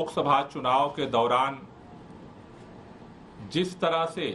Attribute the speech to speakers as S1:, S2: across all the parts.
S1: लोकसभा चुनाव के दौरान जिस तरह से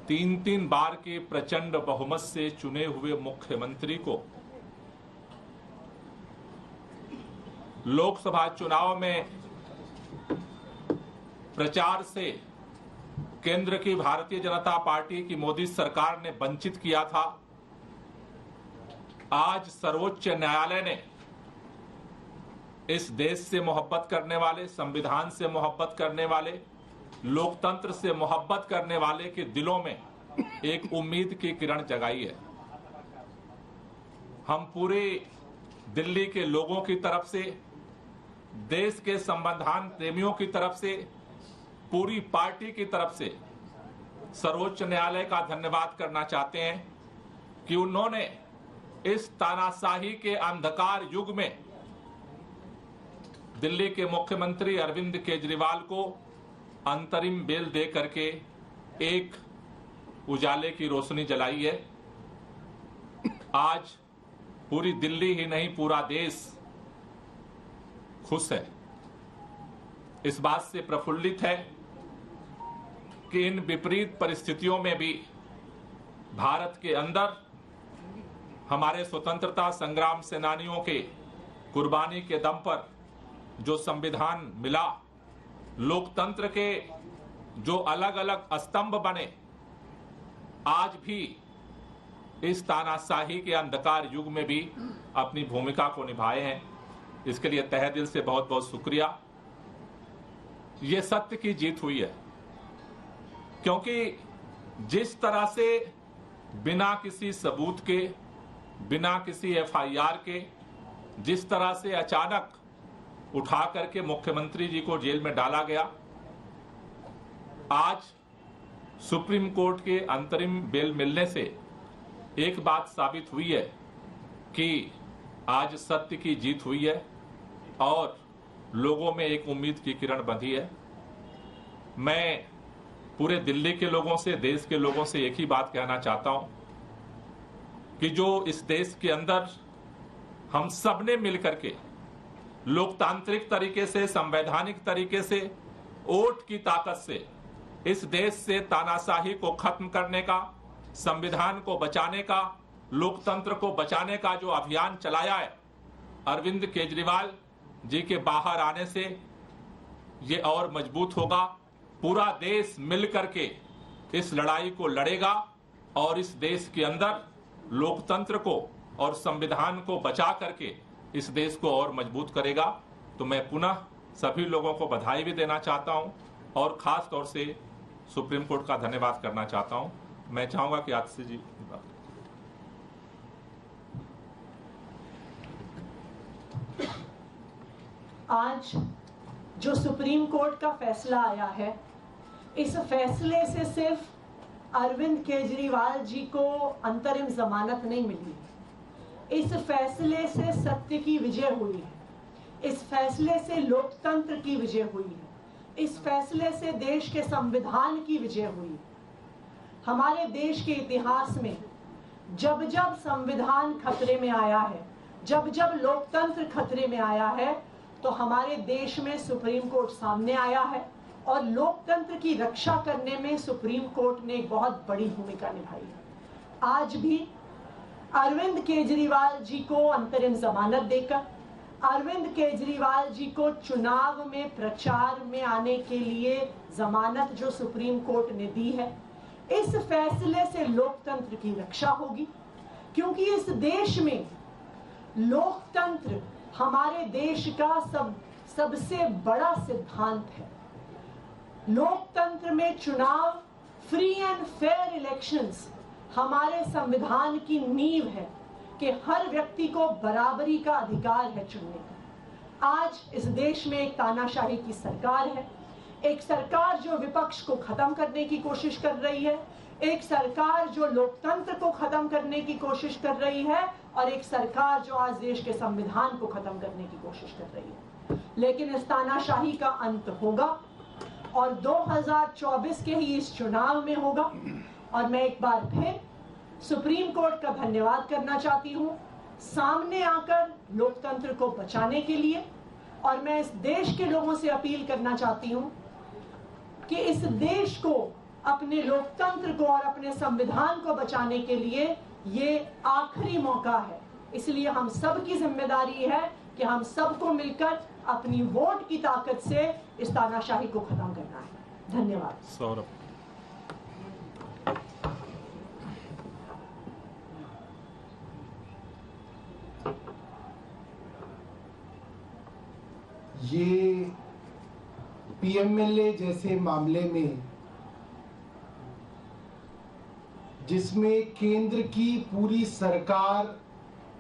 S1: तीन बार के प्रचंड बहुमत से चुने हुए मुख्यमंत्री को लोकसभा चुनाव में प्रचार से केंद्र की भारतीय जनता पार्टी की मोदी सरकार ने वंचित किया था, आज सर्वोच्च न्यायालय ने इस देश से मोहब्बत करने वाले, संविधान से मोहब्बत करने वाले, लोकतंत्र से मोहब्बत करने वाले के दिलों में एक उम्मीद की किरण जगाई है। हम पूरे दिल्ली के लोगों की तरफ से, देश के संविधान प्रेमियों की तरफ से, पूरी पार्टी की तरफ से सर्वोच्च न्यायालय का धन्यवाद करना चाहते हैं कि उन्होंने इस तानाशाही के अंधकार युग में दिल्ली के मुख्यमंत्री अरविंद केजरीवाल को अंतरिम बेल दे करके एक उजाले की रोशनी जलाई है। आज पूरी दिल्ली ही नहीं, पूरा देश खुश है, इस बात से प्रफुल्लित है कि इन विपरीत परिस्थितियों में भी भारत के अंदर हमारे स्वतंत्रता संग्राम सेनानियों के कुर्बानी के दम पर जो संविधान मिला, लोकतंत्र के जो अलग अलग स्तंभ बने, आज भी इस तानाशाही के अंधकार युग में भी अपनी भूमिका को निभाए हैं। इसके लिए तहे दिल से बहुत बहुत शुक्रिया। ये सत्य की जीत हुई है, क्योंकि जिस तरह से बिना किसी सबूत के, बिना किसी एफआईआर के, जिस तरह से अचानक उठा करके मुख्यमंत्री जी को जेल में डाला गया, आज सुप्रीम कोर्ट के अंतरिम बेल मिलने से एक बात साबित हुई है कि आज सत्य की जीत हुई है और लोगों में एक उम्मीद की किरण बंधी है। मैं पूरे दिल्ली के लोगों से, देश के लोगों से एक ही बात कहना चाहता हूं कि जो इस देश के अंदर हम सब ने मिलकर के लोकतांत्रिक तरीके से, संवैधानिक तरीके से, वोट की ताकत से इस देश से तानाशाही को खत्म करने का, संविधान को बचाने का, लोकतंत्र को बचाने का जो अभियान चलाया है, अरविंद केजरीवाल जी के बाहर आने से ये और मजबूत होगा। पूरा देश मिलकर के इस लड़ाई को लड़ेगा और इस देश के अंदर लोकतंत्र को और संविधान को बचा करके इस देश को और मजबूत करेगा। तो मैं पुनः सभी लोगों को बधाई भी देना चाहता हूं और खास तौर से सुप्रीम कोर्ट का धन्यवाद करना चाहता हूं। मैं चाहूंगा कि आतिशी जी
S2: आज जो सुप्रीम कोर्ट का फैसला आया है, इस फैसले से सिर्फ अरविंद केजरीवाल जी को अंतरिम जमानत नहीं मिली, इस फैसले से सत्य की विजय हुई है, इस फैसले से लोकतंत्र की विजय हुई है, इस फैसले से देश के संविधान की विजय हुई है। हमारे देश के इतिहास में जब जब संविधान खतरे में आया है, जब जब लोकतंत्र खतरे में आया है, तो हमारे देश में सुप्रीम कोर्ट सामने आया है और लोकतंत्र की रक्षा करने में सुप्रीम कोर्ट ने एक बहुत बड़ी भूमिका निभाई है। आज भी अरविंद केजरीवाल जी को अंतरिम जमानत देकर, अरविंद केजरीवाल जी को चुनाव में प्रचार में आने के लिए जमानत जो सुप्रीम कोर्ट ने दी है, इस फैसले से लोकतंत्र की रक्षा होगी, क्योंकि इस देश में लोकतंत्र हमारे देश का सबसे बड़ा सिद्धांत है। लोकतंत्र में चुनाव, फ्री एंड फेयर इलेक्शंस हमारे संविधान की नींव है कि हर व्यक्ति को बराबरी का अधिकार है चुनने का। आज इस देश में एक तानाशाही की सरकार है, एक सरकार जो विपक्ष को खत्म करने की कोशिश कर रही है, एक सरकार जो लोकतंत्र को खत्म करने की कोशिश कर रही है और एक सरकार जो आज देश के संविधान को खत्म करने की कोशिश कर रही है। लेकिन इस तानाशाही का अंत होगा और 2024 के ही इस चुनाव में होगा। और मैं एक बार फिर सुप्रीम कोर्ट का धन्यवाद करना चाहती हूं, सामने आकर लोकतंत्र को बचाने के लिए, और मैं इस देश के लोगों से अपील करना चाहती हूं कि इस देश को, अपने लोकतंत्र को और अपने संविधान को बचाने के लिए ये आखिरी मौका है। इसलिए हम सब की जिम्मेदारी है कि हम सबको मिलकर अपनी वोट की ताकत से इस तानाशाही को खत्म करना है। धन्यवाद।
S1: सौरभ।
S3: ये पीएमएलए जैसे मामले में, जिसमें केंद्र की पूरी सरकार,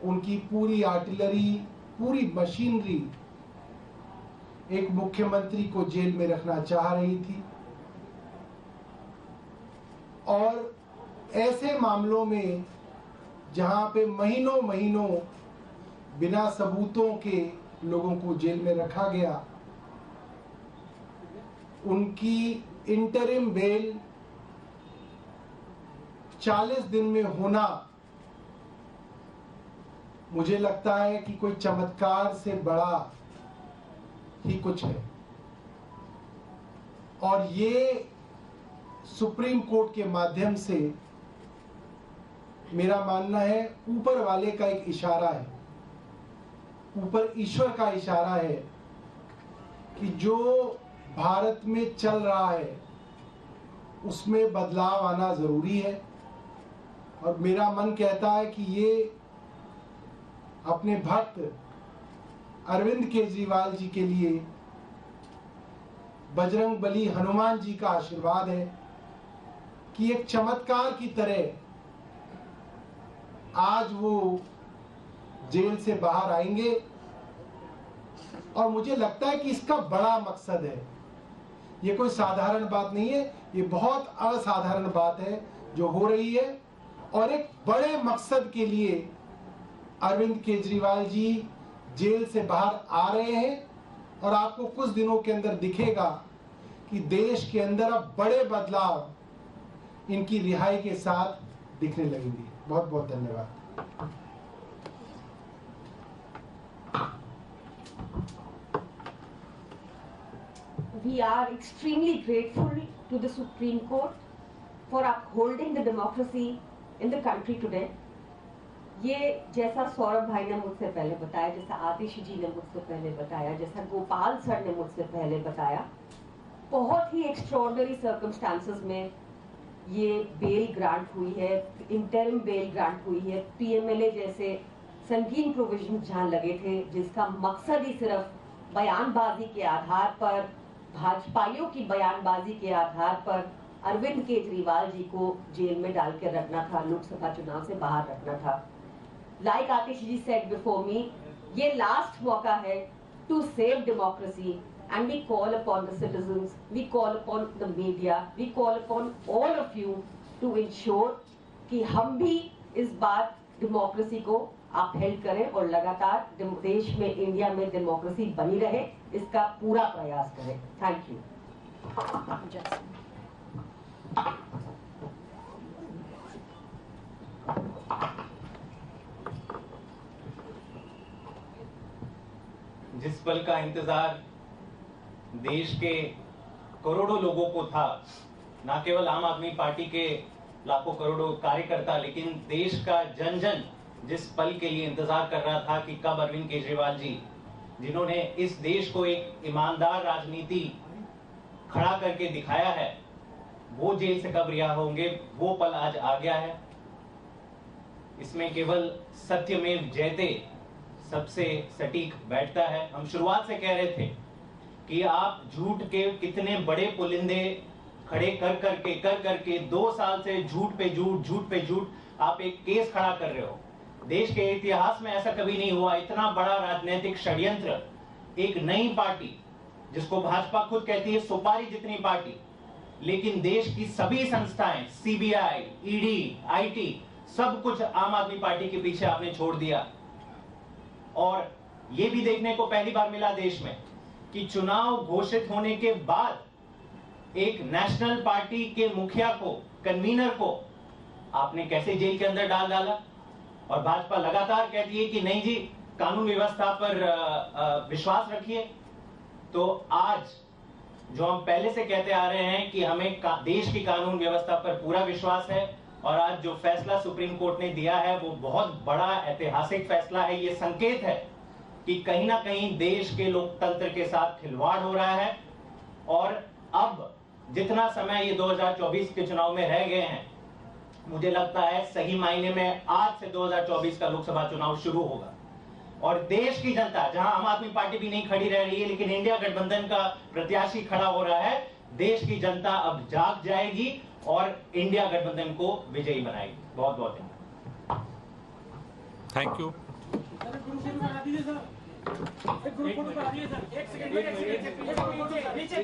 S3: उनकी पूरी आर्टिलरी, पूरी मशीनरी एक मुख्यमंत्री को जेल में रखना चाह रही थी, और ऐसे मामलों में जहां पे महीनों महीनों बिना सबूतों के लोगों को जेल में रखा गया, उनकी इंटरिम बेल 40 दिन में होना, मुझे लगता है कि कोई चमत्कार से बड़ा ही कुछ है। और ये सुप्रीम कोर्ट के माध्यम से, मेरा मानना है, ऊपर वाले का एक इशारा है, ऊपर ईश्वर का इशारा है कि जो भारत में चल रहा है उसमें बदलाव आना जरूरी है। और मेरा मन कहता है कि ये अपने भक्त अरविंद केजरीवाल जी के लिए बजरंग बली हनुमान जी का आशीर्वाद है कि एक चमत्कार की तरह आज वो जेल से बाहर आएंगे। और मुझे लगता है कि इसका बड़ा मकसद है, ये कोई साधारण बात नहीं है, ये बहुत असाधारण बात है जो हो रही है। और एक बड़े मकसद के लिए अरविंद केजरीवाल जी जेल से बाहर आ रहे हैं, और आपको कुछ दिनों के अंदर दिखेगा कि देश के अंदर अब बड़े बदलाव इनकी रिहाई के साथ दिखने लगेंगे। बहुत बहुत धन्यवाद।
S4: We are extremely grateful to the Supreme Court for upholding the democracy in the country today. ये जैसा सौरभ भाई ने मुझसे पहले बताया, जैसा आतिश जी ने मुझसे पहले बताया, जैसा गोपाल सर ने मुझसे पहले बताया, बहुत ही एक्स्ट्रॉर्डनरी सर्कमस्टांसेस में ये बेल ग्रांट हुई है, इंटरिम बेल ग्रांट हुई है। पीएमएलए जैसे संगीन प्रोविजन जहां लगे थे, जिसका मकसद ही सिर्फ बयानबाजी के आधार पर, भाजपाइयों की बयानबाजी के आधार पर अरविंद केजरीवाल जी को जेल में डाल के रखना था, लोकसभा चुनाव से बाहर रखना था। Like Atish ji said before me, ये लास्ट मौका है to save democracy, and we call upon the citizens, we call upon the media, we call upon all of you to ensure कि हम भी इस बार डेमोक्रेसी को अपहेल्ड करें और लगातार देश में, इंडिया में डेमोक्रेसी बनी रहे, इसका पूरा प्रयास करें। Thank you.
S5: जिस पल का इंतजार देश के करोड़ों लोगों को था, न केवल आम आदमी पार्टी के लाखों करोड़ों कार्यकर्ता, लेकिन देश का जन जन जिस पल के लिए इंतजार कर रहा था कि कब अरविंद केजरीवाल जी, जिन्होंने इस देश को एक ईमानदार राजनीति खड़ा करके दिखाया है, वो जेल से कब रिहा होंगे, वो पल आज आ गया है। इसमें केवल सत्यमेव जयते सबसे सटीक बैठता है। हम शुरुआत से कह रहे थे कि आप झूठ के कितने बड़े पुलिंदे खड़े कर करके 2 साल से झूठ पे झूठ आप एक केस खड़ा कर रहे हो। देश के इतिहास में ऐसा कभी नहीं हुआ, इतना बड़ा राजनीतिक षड्यंत्र। एक नई पार्टी जिसको भाजपा खुद कहती है सुपारी जितनी पार्टी, लेकिन देश की सभी संस्थाएं, सीबीआई, ईडी, आईटी, सब कुछ आम आदमी पार्टी के पीछे आपने छोड़ दिया। और यह भी देखने को पहली बार मिला देश में कि चुनाव घोषित होने के बाद एक नेशनल पार्टी के मुखिया को, कन्वीनर को आपने कैसे जेल के अंदर डाल डाला। और भाजपा लगातार कहती है कि नहीं जी, कानून व्यवस्था पर विश्वास रखिए। तो आज जो हम पहले से कहते आ रहे हैं कि हमें देश की कानून व्यवस्था पर पूरा विश्वास है, और आज जो फैसला सुप्रीम कोर्ट ने दिया है वो बहुत बड़ा ऐतिहासिक फैसला है। ये संकेत है कि कहीं ना कहीं देश के लोकतंत्र के साथ खिलवाड़ हो रहा है, और अब जितना समय ये 2024 के चुनाव में रह गए हैं, मुझे लगता है सही मायने में आज से 2024 का लोकसभा चुनाव शुरू होगा। और देश की जनता, जहां आम आदमी पार्टी भी नहीं खड़ी रह रही है लेकिन इंडिया गठबंधन का प्रत्याशी खड़ा हो रहा है, देश की जनता अब जाग जाएगी और इंडिया गठबंधन को विजयी बनाएगी। बहुत बहुत धन्यवाद।
S1: Thank you.
S6: पीछे